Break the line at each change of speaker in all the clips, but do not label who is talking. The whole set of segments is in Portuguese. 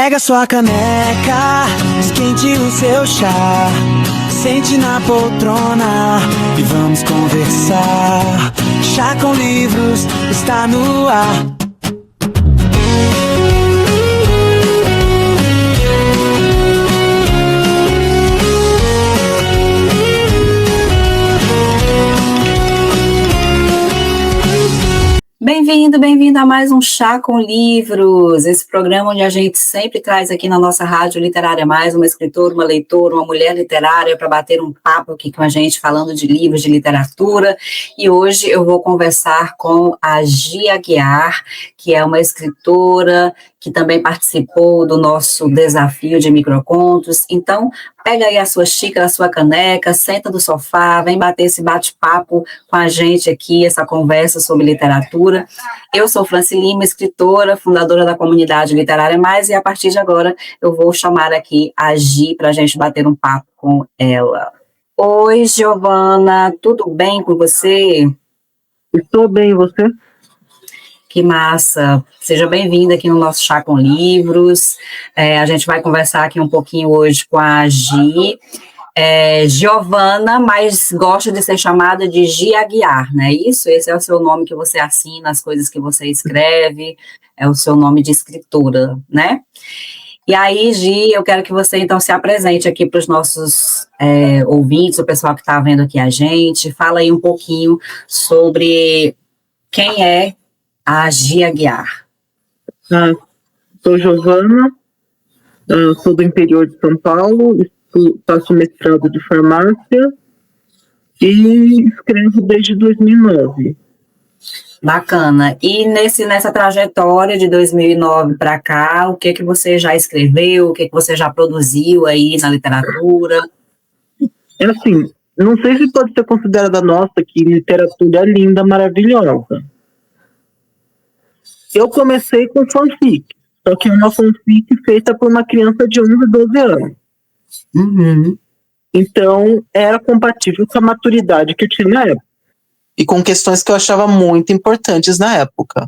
Pega sua caneca, esquente o seu chá, sente na poltrona e vamos conversar. Chá com Livros está no ar.
Bem-vindo a mais um Chá com Livros, esse programa onde a gente sempre traz aqui na nossa Rádio Literária Mais uma escritora, uma leitora, uma mulher literária para bater um papo aqui com a gente, falando de livros, de literatura. E hoje eu vou conversar com a Gi Aguiar, que é uma escritora que também participou do nosso desafio de microcontos. Então, pega aí a sua xícara, a sua caneca, senta no sofá, vem bater esse bate-papo com a gente aqui, essa conversa sobre literatura. Eu sou Franci Lima, escritora, fundadora da comunidade Literária Mais, e a partir de agora eu vou chamar aqui a Gi para a gente bater um papo com ela. Oi, Giovana, tudo bem com você?
Estou bem, e você?
Que massa! Seja bem-vinda aqui no nosso Chá com Livros. A gente vai conversar aqui um pouquinho hoje com a Gi. Giovana, mas gosta de ser chamada de Gi Aguiar, não é isso? Esse é o seu nome que você assina, as coisas que você escreve, é o seu nome de escritora, né? E aí, Gi, eu quero que você, então, se apresente aqui para os nossos ouvintes, o pessoal que está vendo aqui a gente. Fala aí um pouquinho sobre quem é a Gi Aguiar.
Sou Giovana, sou do interior de São Paulo, faço mestrado de farmácia e escrevo desde 2009.
Bacana. E nessa trajetória de 2009 para cá, o que você já escreveu, o que você já produziu aí na literatura?
Assim, não sei se pode ser considerada nossa que literatura linda, maravilhosa. Eu comecei com fanfic, só que é uma fanfic feita por uma criança de 11, 12 anos.
Uhum.
Então, era compatível com a maturidade que eu tinha na época.
E com questões que eu achava muito importantes na época.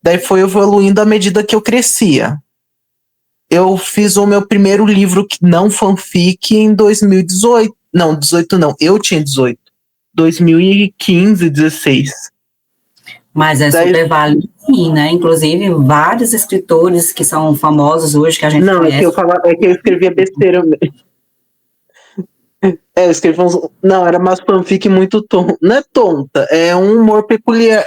Daí foi evoluindo à medida que eu crescia. Eu fiz o meu primeiro livro não fanfic em 2018. Não, 18 não, eu tinha 18. 2015, 16.
Mas é super válido, sim, né? Inclusive, vários escritores que são famosos hoje, que a gente conhece.
É que eu escrevia besteira mesmo. Eu escrevi Não, era uma fanfic muito tonta. Não é tonta, é um humor peculiar.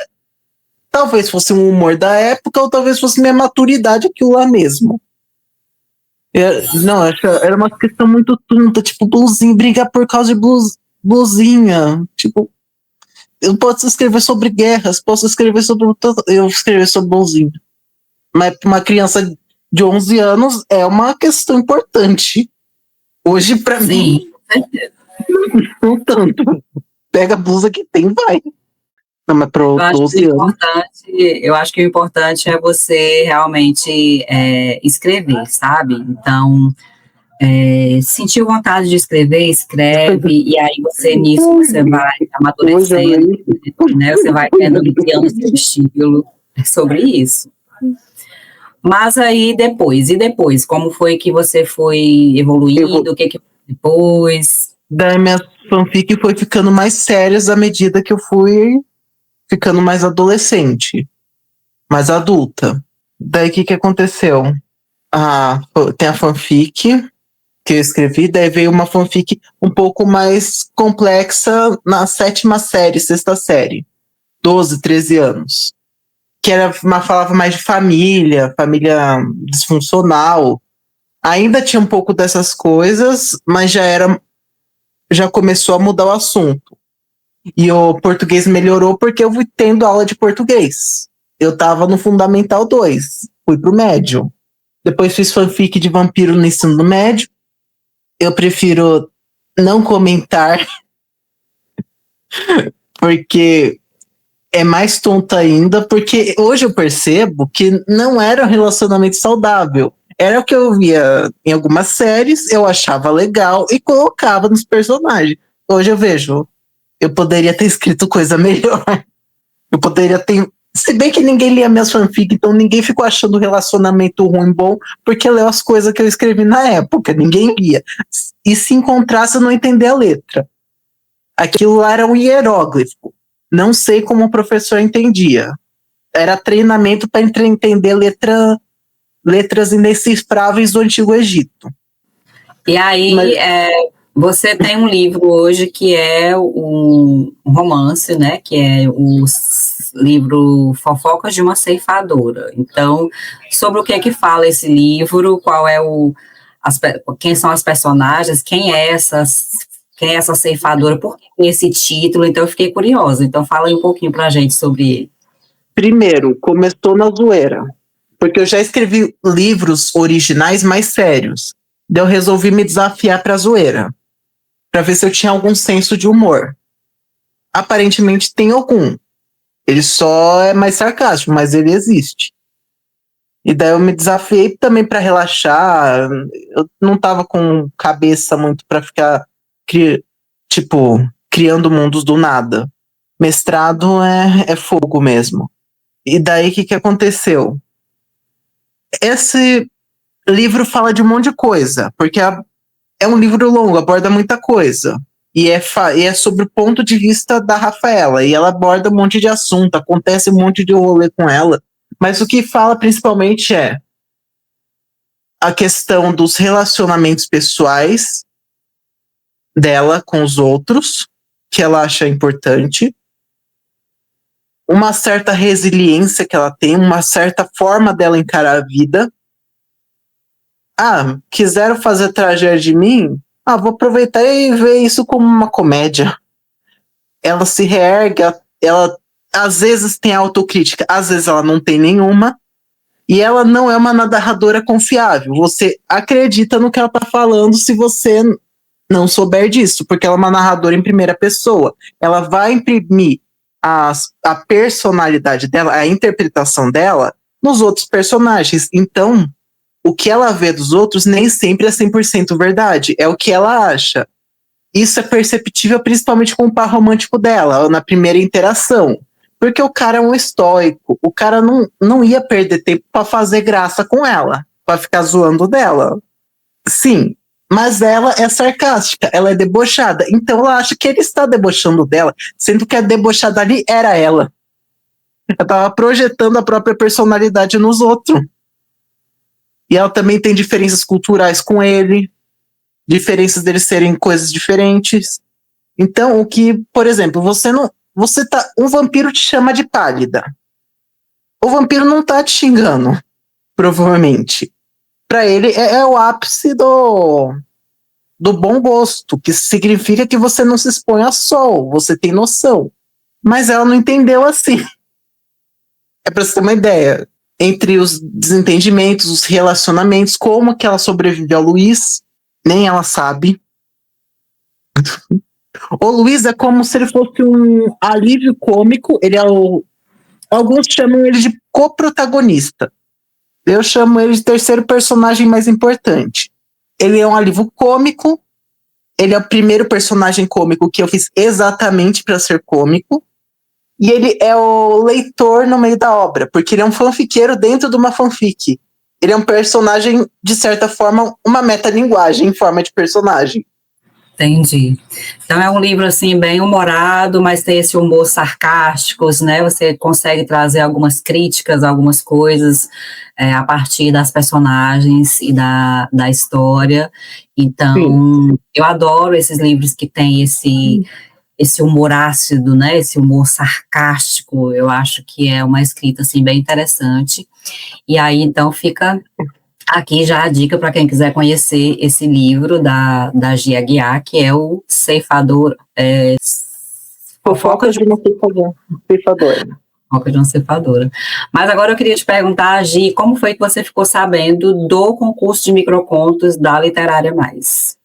Talvez fosse um humor da época, ou talvez fosse minha maturidade, aquilo lá mesmo. Era uma questão muito tonta, tipo, blusinha, brigar por causa de blusinha. Tipo, eu posso escrever sobre guerras, posso escrever sobre... Eu escrever sobre blusinha. Mas para uma criança de 11 anos é uma questão importante. Hoje, para mim, não tanto. Pega a blusa que tem, vai. Não, mas para 12 anos...
Eu acho que o importante é você realmente escrever, sabe? Então, sentir vontade de escrever, escreve, e aí você vai amadurecendo, né? Você vai criando seu estilo. É sobre isso. Mas aí depois, como foi que você foi evoluindo? O que depois?
Daí minha fanfic foi ficando mais sérias à medida que eu fui ficando mais adolescente, mais adulta. Daí o que aconteceu? Tem a fanfic que eu escrevi, daí veio uma fanfic um pouco mais complexa na 7ª série, 6ª série, 12, 13 anos. Que falava mais de família disfuncional. Ainda tinha um pouco dessas coisas, mas já começou a mudar o assunto. E o português melhorou porque eu fui tendo aula de português. Eu tava no Fundamental 2, fui pro médio. Depois fiz fanfic de vampiro no ensino médio. Eu prefiro não comentar, porque é mais tonta ainda, porque hoje eu percebo que não era um relacionamento saudável. Era o que eu via em algumas séries, eu achava legal e colocava nos personagens. Hoje eu vejo, eu poderia ter escrito coisa melhor. Eu poderia ter
Se bem que ninguém lia minhas fanfic, então ninguém ficou achando o relacionamento ruim bom, porque leu as coisas que eu escrevi na época, ninguém lia. E se encontrasse, eu não entendia a letra. Aquilo lá era um hieróglifo. Não sei como o professor entendia. Era treinamento para entender letras indecifráveis do Antigo Egito.
E aí, você tem um livro hoje que é um romance, né? Que é o livro Fofocas de uma Ceifadora. Então, sobre o que é que fala esse livro? Qual é quem são as personagens? Quem é essa ceifadora? Por que esse título? Então, eu fiquei curiosa. Então, fala aí um pouquinho pra gente sobre ele.
Primeiro, começou na zoeira. Porque eu já escrevi livros originais mais sérios. Daí eu resolvi me desafiar pra zoeira. Pra ver se eu tinha algum senso de humor. Aparentemente tem algum. Ele só é mais sarcástico, mas ele existe. E daí eu me desafiei também pra relaxar. Eu não tava com cabeça muito pra ficar criando mundos do nada. Mestrado é fogo mesmo. E daí o que aconteceu? Esse livro fala de um monte de coisa, porque é um livro longo, aborda muita coisa. E é sobre o ponto de vista da Rafaela. E ela aborda um monte de assunto, acontece um monte de rolê com ela. Mas o que fala principalmente é a questão dos relacionamentos pessoais dela com os outros, que ela acha importante. Uma certa resiliência que ela tem, uma certa forma dela encarar a vida. Quiseram fazer tragédia de mim? Vou aproveitar e ver isso como uma comédia. Ela se reergue, ela às vezes tem autocrítica, às vezes ela não tem nenhuma. E ela não é uma narradora confiável. Você acredita no que ela tá falando se você não souber disso, porque ela é uma narradora em primeira pessoa. Ela vai imprimir a personalidade dela, a interpretação dela nos outros personagens. Então, o que ela vê dos outros nem sempre é 100% verdade, é o que ela acha. Isso é perceptível principalmente com o par romântico dela, na primeira interação. Porque o cara é um estoico, o cara não ia perder tempo pra fazer graça com ela, pra ficar zoando dela. Sim, mas ela é sarcástica, ela é debochada, então ela acha que ele está debochando dela, sendo que a debochada ali era ela. Ela tava projetando a própria personalidade nos outros. E ela também tem diferenças culturais com ele, diferenças deles serem coisas diferentes. Então, o que, por exemplo, um vampiro te chama de pálida. O vampiro não tá te xingando, provavelmente. Pra ele é o ápice do bom gosto, que significa que você não se expõe ao sol, você tem noção. Mas ela não entendeu assim. É pra você ter uma ideia. Entre os desentendimentos, os relacionamentos, como que ela sobrevive ao Luiz, nem ela sabe. O Luiz é como se ele fosse um alívio cômico, alguns chamam ele de coprotagonista. Eu chamo ele de terceiro personagem mais importante. Ele é um alívio cômico, ele é o primeiro personagem cômico que eu fiz exatamente para ser cômico, e ele é o leitor no meio da obra, porque ele é um fanfiqueiro dentro de uma fanfic. Ele é um personagem, de certa forma, uma metalinguagem em forma de personagem.
Entendi. Então é um livro assim bem humorado, mas tem esse humor sarcástico, né? Você consegue trazer algumas críticas, algumas coisas a partir das personagens e da história. Então, sim, eu adoro esses livros que têm esse humor ácido, né? Esse humor sarcástico. Eu acho que é uma escrita assim bem interessante. E aí então fica aqui já a dica para quem quiser conhecer esse livro da Gia Aguiar, que é o Ceifador.
Fofocas de uma ceifadora.
Fofoca de uma ceifadora. Mas agora eu queria te perguntar, Gi, como foi que você ficou sabendo do concurso de microcontos da Literária Mais?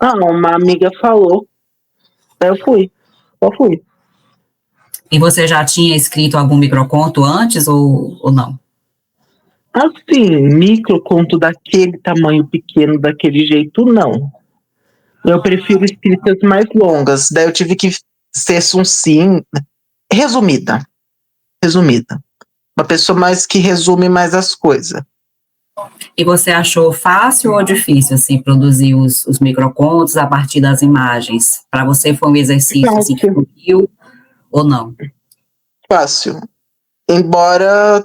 Uma amiga falou. Daí eu fui. Só fui.
E você já tinha escrito algum microconto antes ou não?
Assim, microconto daquele tamanho pequeno, daquele jeito, não. Eu prefiro escritas mais longas. Daí eu tive que ser sim, resumida.
resumida. Uma pessoa mais que resume mais as coisas.
E você achou fácil ou difícil, assim, produzir os microcontos a partir das imagens? Para você foi um exercício, assim, que fluiu ou não?
Fácil. Embora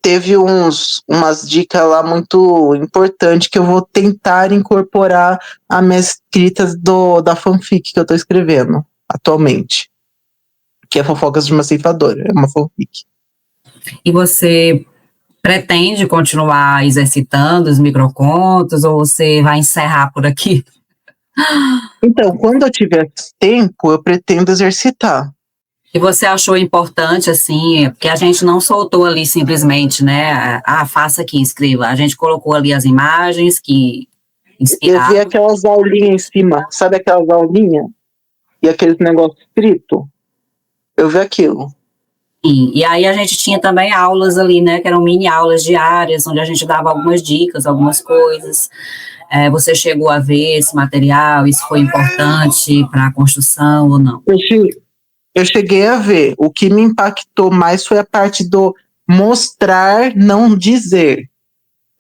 teve umas dicas lá muito importantes que eu vou tentar incorporar as minhas escritas da fanfic que eu tô escrevendo atualmente. Que é Fofocas de uma Ceifadora, é uma fanfic.
E você pretende continuar exercitando os microcontos ou você vai encerrar por aqui?
Então, quando eu tiver tempo, eu pretendo exercitar.
E você achou importante, assim, porque a gente não soltou ali simplesmente, né? Faça aqui, escreva. A gente colocou ali as imagens que inspiraram.
Eu vi aquelas aulinhas em cima, sabe aquelas aulinhas? E aqueles negócios escritos? Eu vi aquilo.
Sim, e aí a gente tinha também aulas ali, né, que eram mini aulas diárias, onde a gente dava algumas dicas, algumas coisas. Você chegou a ver esse material, isso foi importante para a construção ou não?
Eu cheguei a ver. O que me impactou mais foi a parte do mostrar, não dizer.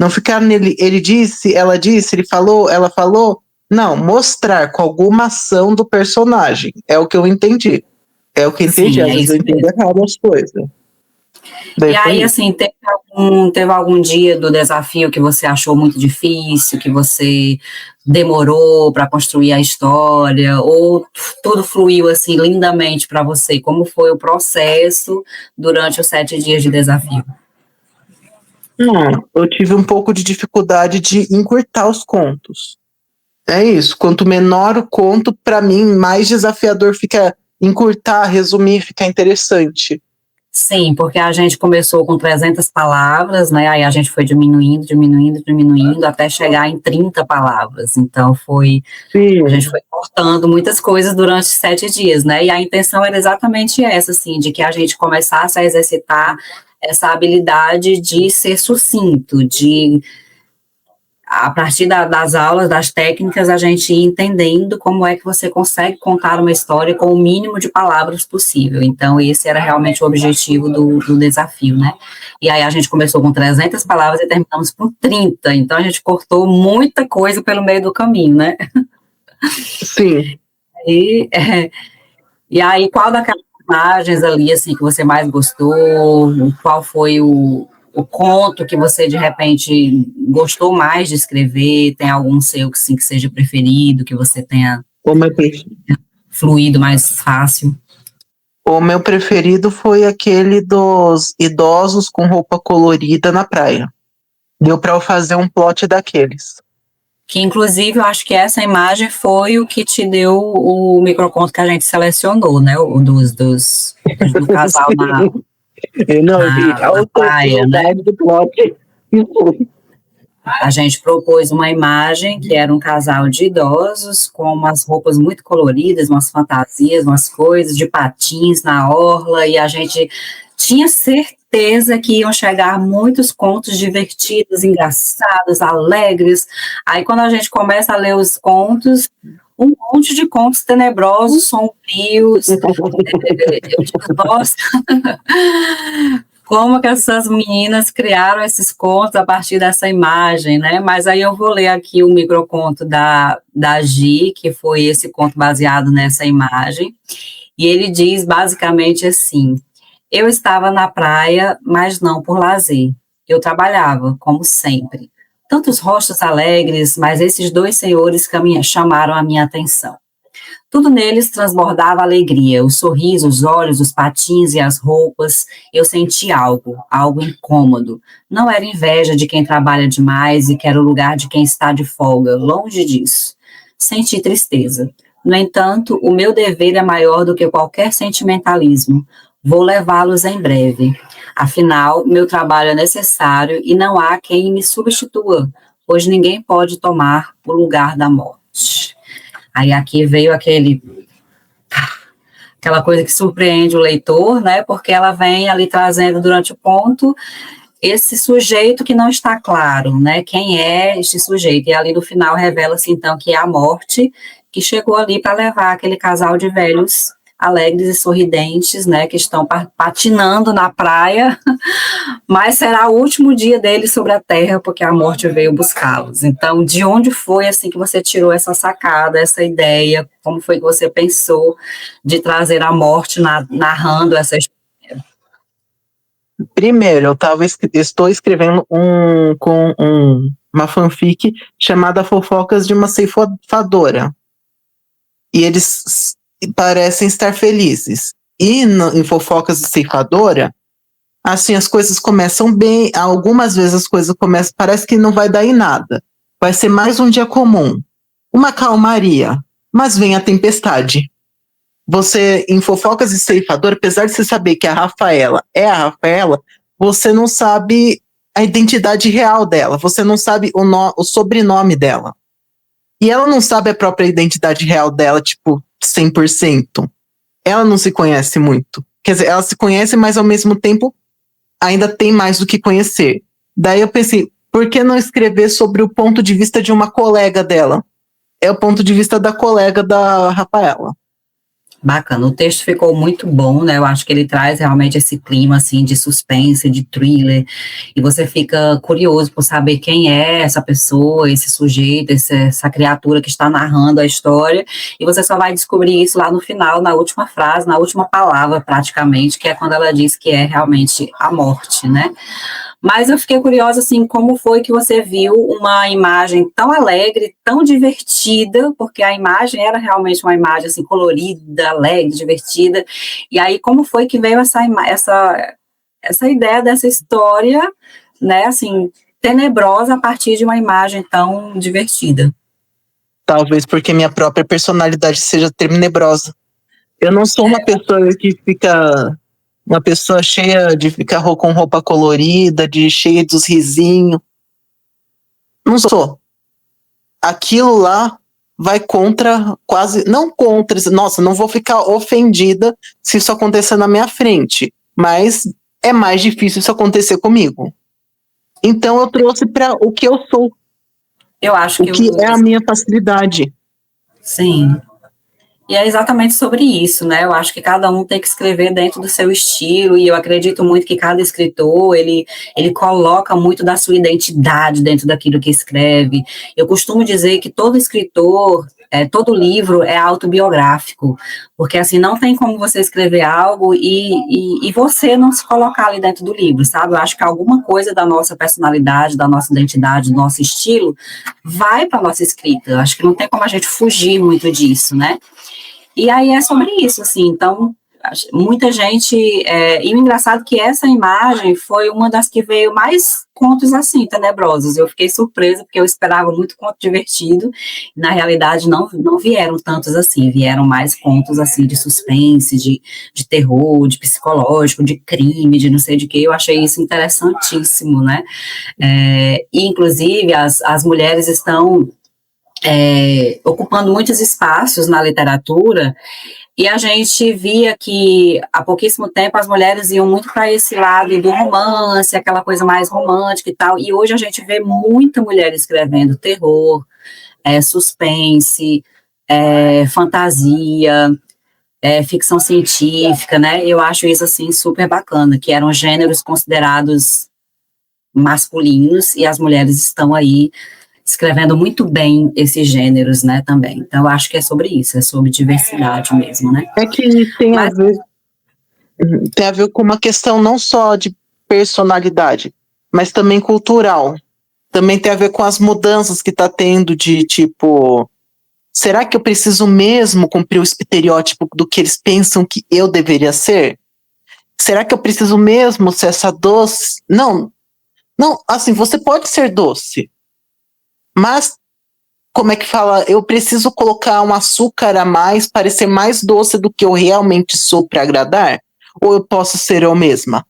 Não ficar nele, ele disse, ele falou, ela falou. Não, mostrar com alguma ação do personagem. É o que eu entendi. É o que eu entendi,
Sim,
às vezes eu entendo errado as coisas. Daí
e aí, assim, teve algum dia do desafio que você achou muito difícil, que você demorou para construir a história, ou tudo fluiu, assim, lindamente para você? Como foi o processo durante os 7 dias de desafio?
Eu tive um pouco de dificuldade de encurtar os contos. É isso, quanto menor o conto, para mim, mais desafiador fica encurtar, resumir, ficar interessante.
Sim, porque a gente começou com 300 palavras, né, aí a gente foi diminuindo, até chegar em 30 palavras, então a gente foi cortando muitas coisas durante 7 dias, né, e a intenção era exatamente essa, assim, de que a gente começasse a exercitar essa habilidade de ser sucinto, de a partir das aulas, das técnicas, a gente ir entendendo como é que você consegue contar uma história com o mínimo de palavras possível. Então, esse era realmente o objetivo do desafio, né? E aí a gente começou com 300 palavras e terminamos com 30. Então, a gente cortou muita coisa pelo meio do caminho, né?
Sim.
E aí, qual daquelas imagens ali, assim, que você mais gostou? Qual foi o conto que você, de repente, gostou mais de escrever? Tem algum seu que, sim, que seja preferido, que você tenha fluído mais fácil?
O meu preferido foi aquele dos idosos com roupa colorida na praia. Deu para eu fazer um plot daqueles.
Que, inclusive, eu acho que essa imagem foi o que te deu o microconto que a gente selecionou, né? O do casal na praia, né?
Do plot.
A gente propôs uma imagem que era um casal de idosos com umas roupas muito coloridas, umas fantasias, umas coisas de patins na orla, e a gente tinha certeza que iam chegar muitos contos divertidos, engraçados, alegres. Aí, quando a gente começa a ler os contos, um monte de contos tenebrosos, sombrios. Eu digo, nossa, como que essas meninas criaram esses contos a partir dessa imagem, né? Mas aí eu vou ler aqui o microconto da Gi, que foi esse conto baseado nessa imagem, e ele diz basicamente assim: eu estava na praia, mas não por lazer. Eu trabalhava, como sempre. Tantos rostos alegres, mas esses 2 senhores chamaram a minha atenção. Tudo neles transbordava alegria, o sorriso, os olhos, os patins e as roupas. Eu senti algo incômodo. Não era inveja de quem trabalha demais e quer o lugar de quem está de folga, longe disso. Senti tristeza. No entanto, o meu dever é maior do que qualquer sentimentalismo. Vou levá-los em breve. Afinal, meu trabalho é necessário e não há quem me substitua, pois ninguém pode tomar o lugar da morte. Aí aqui veio aquela coisa que surpreende o leitor, né? Porque ela vem ali trazendo durante o ponto esse sujeito que não está claro, né? Quem é este sujeito? E ali no final revela-se então que é a morte que chegou ali para levar aquele casal de velhos alegres e sorridentes, né, que estão patinando na praia, mas será o último dia deles sobre a terra, porque a morte veio buscá-los. Então, de onde foi, assim, que você tirou essa sacada, essa ideia? Como foi que você pensou de trazer a morte narrando essa história?
Primeiro, estou escrevendo uma fanfic chamada Fofocas de uma Ceifadora. E eles parecem estar felizes. E em Fofocas de Ceifadora, assim, as coisas começam bem, algumas vezes as coisas começam, parece que não vai dar em nada. Vai ser mais um dia comum. Uma calmaria. Mas vem a tempestade. Você, em Fofocas de Ceifadora, apesar de você saber que a Rafaela é a Rafaela, você não sabe a identidade real dela, você não sabe o sobrenome dela. E ela não sabe a própria identidade real dela, tipo, 100%. Ela não se conhece muito. Quer dizer, ela se conhece, mas ao mesmo tempo ainda tem mais do que conhecer. Daí eu pensei, por que não escrever sobre o ponto de vista de uma colega dela? É o ponto de vista da colega da Rafaela.
Bacana, o texto ficou muito bom, né? Eu acho que ele traz realmente esse clima, assim, de suspense, de thriller, e você fica curioso por saber quem é essa pessoa, esse sujeito, essa criatura que está narrando a história, e você só vai descobrir isso lá no final, na última frase, na última palavra, praticamente, que é quando ela diz que é realmente a morte, né? Mas eu fiquei curiosa, assim, como foi que você viu uma imagem tão alegre, tão divertida, porque a imagem era realmente uma imagem, assim, colorida, alegre, divertida, e aí como foi que veio essa ideia dessa história, né, assim, tenebrosa a partir de uma imagem tão divertida?
Talvez porque minha própria personalidade seja tenebrosa. Eu não sou uma pessoa que fica... Uma pessoa cheia de ficar com roupa colorida, cheia dos risinhos. Não sou. Aquilo lá vai contra, quase, não contra, nossa, não vou ficar ofendida se isso acontecer na minha frente, mas é mais difícil isso acontecer comigo. Então eu trouxe para o que eu sou.
Eu acho que
o que é a minha facilidade.
Sim. E é exatamente sobre isso, né? Eu acho que cada um tem que escrever dentro do seu estilo, e eu acredito muito que cada escritor, ele coloca muito da sua identidade dentro daquilo que escreve. Eu costumo dizer que todo escritor, todo livro é autobiográfico, porque assim, não tem como você escrever algo e você não se colocar ali dentro do livro, sabe? Eu acho que alguma coisa da nossa personalidade, da nossa identidade, do nosso estilo, vai para a nossa escrita. Eu acho que não tem como a gente fugir muito disso, né? E aí é sobre isso, assim, então, muita gente, e o engraçado é que essa imagem foi uma das que veio mais contos, assim, tenebrosos. Eu fiquei surpresa, porque eu esperava muito conto divertido, e na realidade não vieram tantos assim, vieram mais contos, assim, de suspense, de terror, de psicológico, de crime, de não sei de que. Eu achei isso interessantíssimo, né? E, inclusive, as mulheres estão ocupando muitos espaços na literatura, e a gente via que há pouquíssimo tempo as mulheres iam muito para esse lado do romance, aquela coisa mais romântica e tal, e hoje a gente vê muita mulher escrevendo terror, suspense, fantasia, ficção científica, né? Eu acho isso, assim, super bacana, que eram gêneros considerados masculinos, e as mulheres estão aí escrevendo muito bem esses gêneros, né, também. Então, eu acho que é sobre isso, é sobre diversidade mesmo, né?
É que tem a ver com uma questão não só de personalidade, mas também cultural. Também tem a ver com as mudanças que está tendo de, tipo, será que eu preciso mesmo cumprir o estereótipo do que eles pensam que eu deveria ser? Será que eu preciso mesmo ser essa doce? Não, assim, você pode ser doce, mas, como é que fala? Eu preciso colocar um açúcar a mais para ser mais doce do que eu realmente sou para agradar? Ou eu posso ser eu mesma?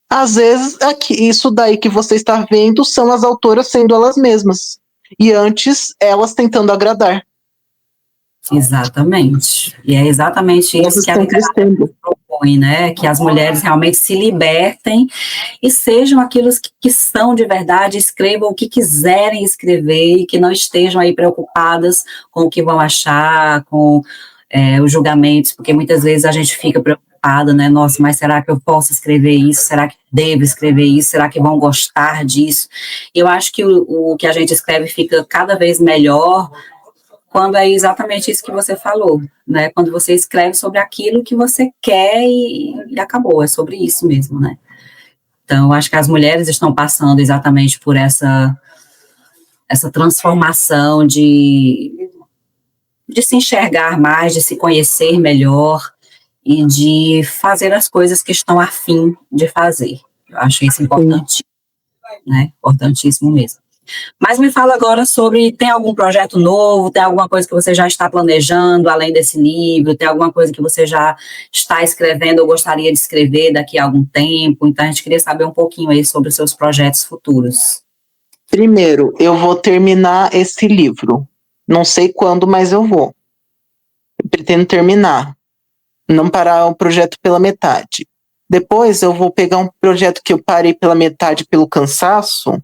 Às vezes, isso daí que você está vendo são as autoras sendo elas mesmas. E antes, elas tentando agradar.
Exatamente. E é exatamente isso que a literatura propõe, né? Que as mulheres realmente se libertem e sejam aquilo que são de verdade, escrevam o que quiserem escrever, e que não estejam aí preocupadas com o que vão achar, com os julgamentos, porque muitas vezes a gente fica preocupada, né? Nossa, mas será que eu posso escrever isso? Será que devo escrever isso? Será que vão gostar disso? Eu acho que o que a gente escreve fica cada vez melhor quando é exatamente isso que você falou, né? Quando você escreve sobre aquilo que você quer e acabou, é sobre isso mesmo, né? Então, acho que as mulheres estão passando exatamente por essa transformação de se enxergar mais, de se conhecer melhor e de fazer as coisas que estão a fim de fazer. Eu acho isso importante, né? Importantíssimo mesmo. Mas me fala agora sobre, tem algum projeto novo, tem alguma coisa que você já está planejando, além desse livro, tem alguma coisa que você já está escrevendo ou gostaria de escrever daqui a algum tempo? Então, a gente queria saber um pouquinho aí sobre os seus projetos futuros.
Primeiro, eu vou terminar esse livro. Não sei quando, mas eu vou. Eu pretendo terminar. Não parar o projeto pela metade. Depois, eu vou pegar um projeto que eu parei pela metade pelo cansaço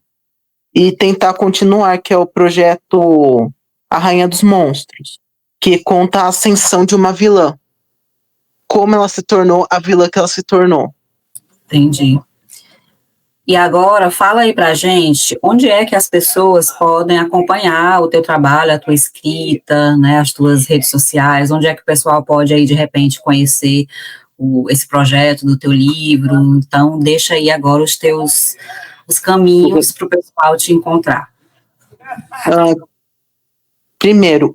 e tentar continuar, que é o projeto A Rainha dos Monstros, que conta a ascensão de uma vilã. Como ela se tornou a vilã que ela se tornou.
Entendi. E agora, fala aí pra gente, onde é que as pessoas podem acompanhar o teu trabalho, a tua escrita, né, as tuas redes sociais, onde é que o pessoal pode aí, de repente, conhecer esse projeto do teu livro? Então, deixa aí agora os caminhos para o pessoal te encontrar.
Primeiro,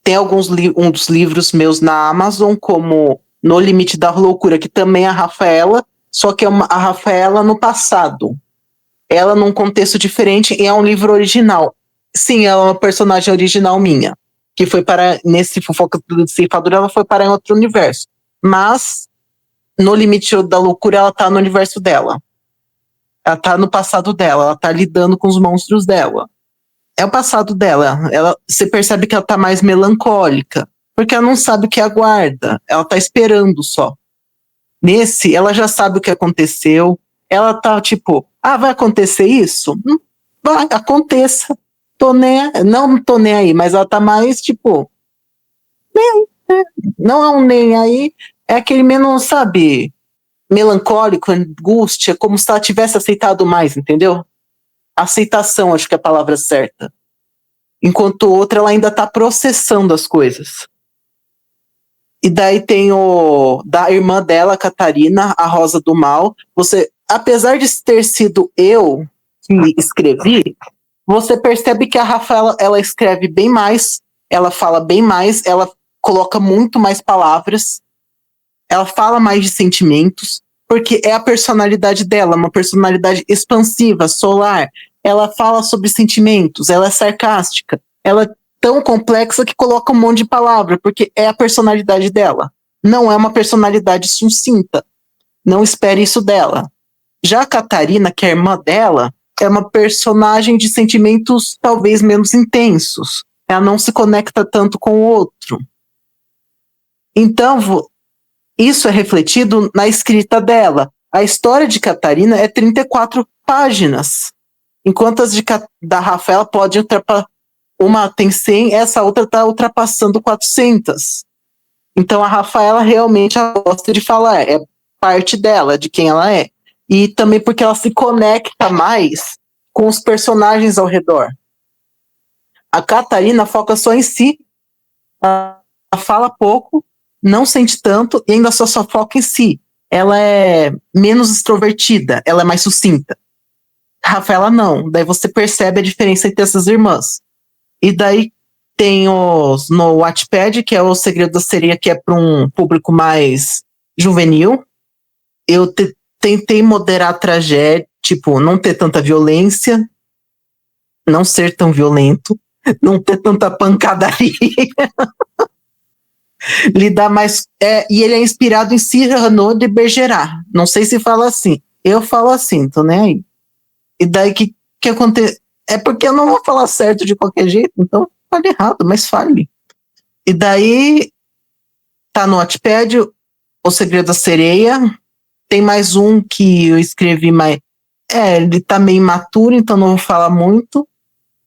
tem um dos livros meus na Amazon, como No Limite da Loucura, que também é a Rafaela, só que é a Rafaela no passado. Ela num contexto diferente e é um livro original. Sim, ela é uma personagem original minha, que foi para, nesse Fofoca do Ceifador, ela foi para em outro universo. Mas, No Limite da Loucura, ela tá no universo dela. Ela tá no passado dela, ela tá lidando com os monstros dela. É o passado dela. Você percebe que ela tá mais melancólica, porque ela não sabe o que aguarda. Ela tá esperando só. Nesse, ela já sabe o que aconteceu. Ela tá tipo, vai acontecer isso? Vai, aconteça. Não tô nem aí, mas ela tá mais tipo, não é um nem aí, é aquele menos, sabe, melancólico, angústia, como se ela tivesse aceitado mais, entendeu? Aceitação, acho que é a palavra certa. Enquanto outra, ela ainda tá processando as coisas. E daí tem da irmã dela, Catarina, a Rosa do Mal. Você, apesar de ter sido eu que escrevi, você percebe que a Rafaela, ela escreve bem mais, ela fala bem mais, ela coloca muito mais palavras, ela fala mais de sentimentos, porque é a personalidade dela, uma personalidade expansiva, solar. Ela fala sobre sentimentos, ela é sarcástica, ela é tão complexa que coloca um monte de palavra, porque é a personalidade dela. Não é uma personalidade sucinta. Não espere isso dela. Já a Catarina, que é a irmã dela, é uma personagem de sentimentos talvez menos intensos. Ela não se conecta tanto com o outro. Então, isso é refletido na escrita dela. A história de Catarina é 34 páginas, enquanto as da Rafaela pode ultrapassar. Uma tem 100, essa outra está ultrapassando 400. Então a Rafaela realmente gosta de falar, é parte dela, de quem ela é. E também porque ela se conecta mais com os personagens ao redor. A Catarina foca só em si, ela fala pouco, não sente tanto e ainda só foca em si. Ela é menos extrovertida, ela é mais sucinta. A Rafaela não, daí você percebe a diferença entre essas irmãs. E daí tem no Wattpad, que é o Segredo da Sereia, que é para um público mais juvenil. Eu tentei moderar a tragédia, tipo, não ter tanta violência, não ser tão violento, não ter tanta pancadaria. Lidar mais... e ele é inspirado em Cyrano de Bergerac. Não sei se fala assim. Eu falo assim, tô nem aí. E daí que acontece... É porque eu não vou falar certo de qualquer jeito, então fale errado, mas fale. E daí tá no Wattpad, O Segredo da Sereia. Tem mais um que eu escrevi, mas ele tá meio imaturo, então não vou falar muito.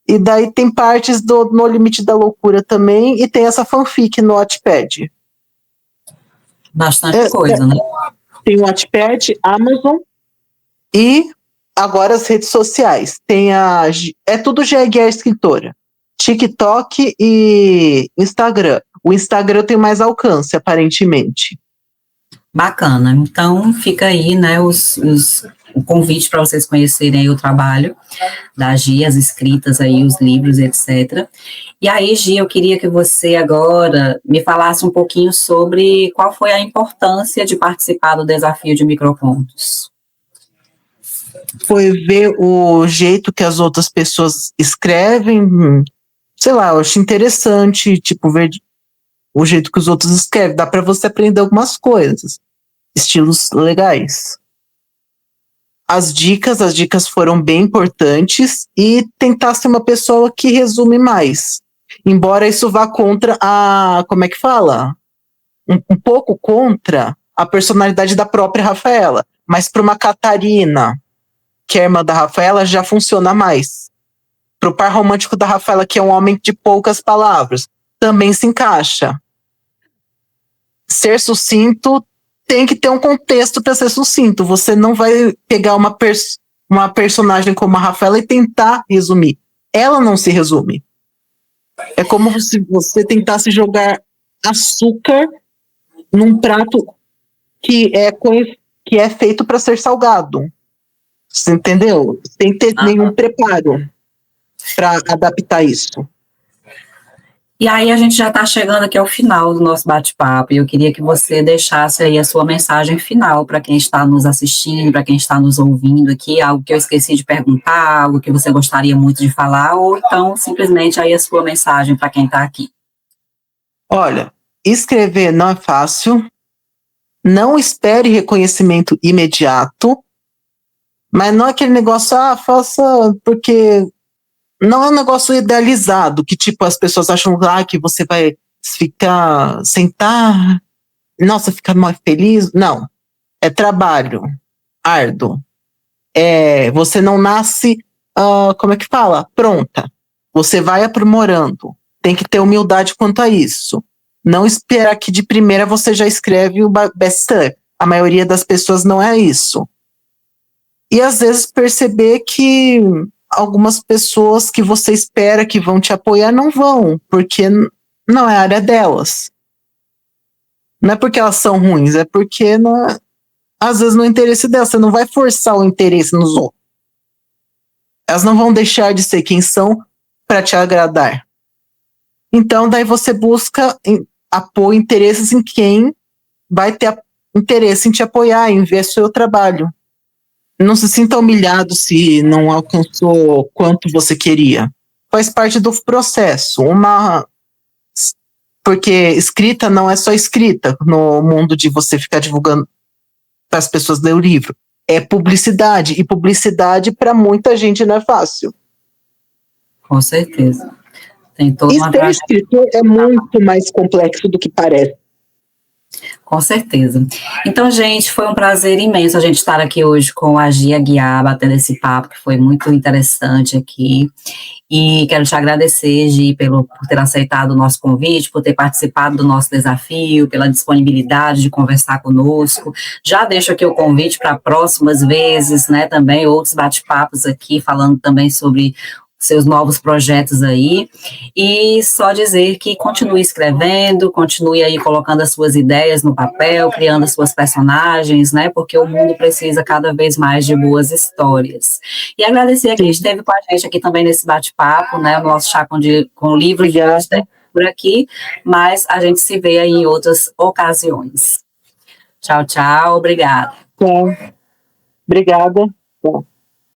E daí tem partes do No Limite da Loucura também, e tem essa fanfic no Wattpad.
Bastante coisa, né?
Tem o Wattpad, Amazon e agora as redes sociais. Tem é tudo GG Escritora. TikTok e Instagram. O Instagram tem mais alcance, aparentemente.
Bacana. Então, fica aí, né, o convite para vocês conhecerem aí o trabalho da Gi, as escritas aí, os livros, etc. E aí, Gi, eu queria que você agora me falasse um pouquinho sobre qual foi a importância de participar do desafio de microcontos.
Foi ver o jeito que as outras pessoas escrevem, sei lá, eu acho interessante, tipo, ver o jeito que os outros escrevem. Dá para você aprender algumas coisas, estilos legais. As dicas foram bem importantes e tentar ser uma pessoa que resume mais. Embora isso vá contra como é que fala? Um pouco contra a personalidade da própria Rafaela. Mas para uma Catarina, que é irmã da Rafaela, já funciona mais. Para o par romântico da Rafaela, que é um homem de poucas palavras, também se encaixa. Ser sucinto tem que ter um contexto para ser sucinto. Você não vai pegar uma personagem como a Rafaela e tentar resumir. Ela não se resume. É como se você tentasse jogar açúcar num prato que é feito para ser salgado. Você entendeu? Sem ter nenhum preparo para adaptar isso.
E aí a gente já está chegando aqui ao final do nosso bate-papo, e eu queria que você deixasse aí a sua mensagem final para quem está nos assistindo, para quem está nos ouvindo aqui, algo que eu esqueci de perguntar, algo que você gostaria muito de falar, ou então simplesmente aí a sua mensagem para quem está aqui.
Olha, escrever não é fácil, não espere reconhecimento imediato, mas não é aquele negócio, faça porque... Não é um negócio idealizado, que tipo, as pessoas acham que você vai sentar, nossa, ficar mais feliz. Não. É trabalho árduo. Você não nasce, como é que fala? Pronta. Você vai aprimorando. Tem que ter humildade quanto a isso. Não esperar que de primeira você já escreve o best-seller. A maioria das pessoas não é isso. E às vezes perceber que algumas pessoas que você espera que vão te apoiar não vão, porque não é a área delas. Não é porque elas são ruins, é porque às vezes no interesse delas, você não vai forçar o interesse nos outros. Elas não vão deixar de ser quem são para te agradar. Então daí você busca apoio, interesses em quem vai ter interesse em te apoiar, em ver seu trabalho. Não se sinta humilhado se não alcançou quanto você queria. Faz parte do processo. Porque escrita não é só escrita no mundo de você ficar divulgando para as pessoas ler o livro. É publicidade. E publicidade para muita gente não é fácil.
Com certeza. Tem toda uma
ser escritor é muito mais complexo do que parece.
Com certeza. Então, gente, foi um prazer imenso a gente estar aqui hoje com a Gi Aguiar, batendo esse papo, que foi muito interessante aqui. E quero te agradecer, Gi, por ter aceitado o nosso convite, por ter participado do nosso desafio, pela disponibilidade de conversar conosco. Já deixo aqui o convite para próximas vezes, né, também outros bate-papos aqui, falando também sobre seus novos projetos aí, e só dizer que continue escrevendo, continue aí colocando as suas ideias no papel, criando as suas personagens, né, porque o mundo precisa cada vez mais de boas histórias. E agradecer a quem esteve com a gente aqui também nesse bate-papo, né, o nosso chá com livros por aqui, mas a gente se vê aí em outras ocasiões. Tchau, tchau, obrigada.
Obrigada.